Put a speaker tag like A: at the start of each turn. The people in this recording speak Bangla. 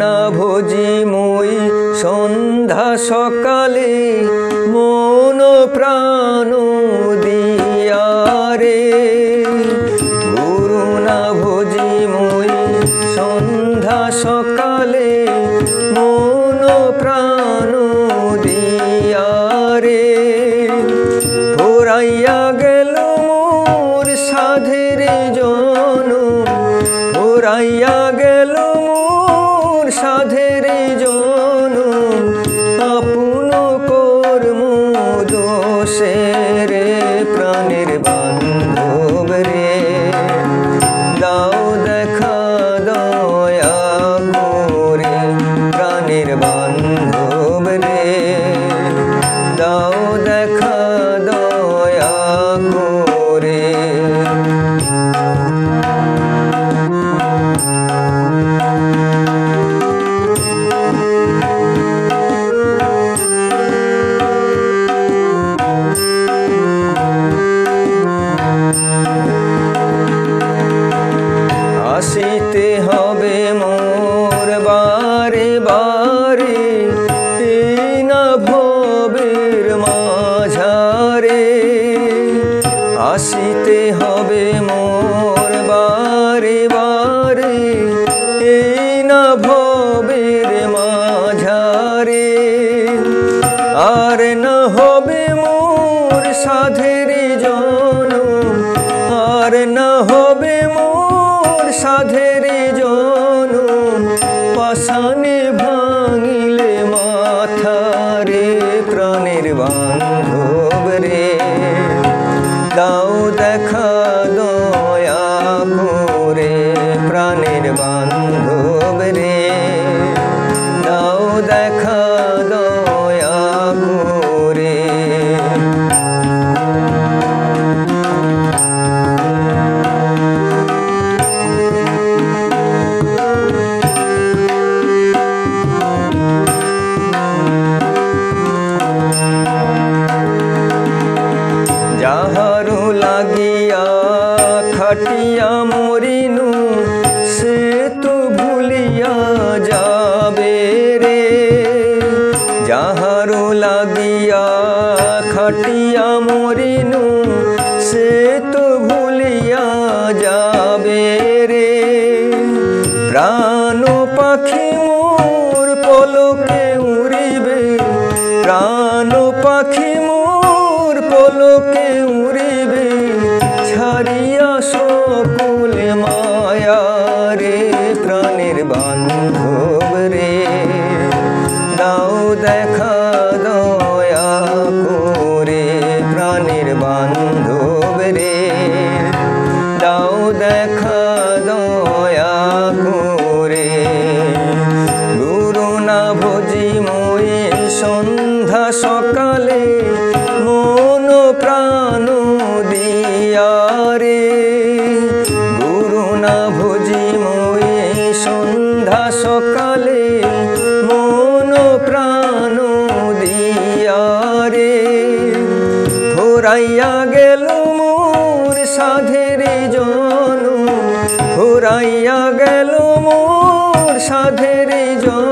A: না ভোজি মই সন্ধ্যা সকালে মন প্রাণ দিয়া রে। গুরু না ভোজি মই সন্ধ্যা সকালে মন প্রাণ দিয়া রে। ফুরাইয়া গেল মোর সাধের জনম, ফুরাইয়া গেল মোর সাধের জনম, আপন কর্ম দোষে রে। প্রাণের বান্ধব রে, দাও দেখা দয়া করে। প্রাণের বান্ধব রে, দাও দেখা দয়া করে। আসিতে হবে মোর বারে বারে, এই না ভবের মাঝারে। আসিতে হবে মোর বারে বারে, এই না ভবের মাঝারে। আর না হবে মোর সাধের জনম, আর না হবে মোর সাধের জনম, পাষাণে ভাঙিলে মাথা রে। প্রাণের বান্ধব রে, দাও দেখা দয়া করে। প্রাণের বান্ধব রে, দাও দেখা দয়া করে। যাহারো লাগিয়া খাটিয়া মরিনু, সে তো ভুলিয়া যাবে রে। যাহারো লাগিয়া খাটিয়া মরিনু, সে তো ভুলিয়া যাবে রে। প্রাণ পাখি মোর পলকে উড়িবে, প্রাণ পাখি মোর পলকে উড়িবে, ছাড়িয়া সকল মায়া রে। প্রাণের বান্ধব রে, দাও দেখা দয়া করে। প্রাণের বান্ধব রে, দাও দেখা দয়া করে। গুরু না ভোজি মই সন্ধ্যা সকালে মন প্রাণ দিয়া রে। গুরু না ভোজি মই সন্ধ্যা সকালে মন প্রাণ দিয়া রে। ফুরাইয়া গেল মোর সাধের জনম, ফুরাইয়া গেল মোর সাধের জনম,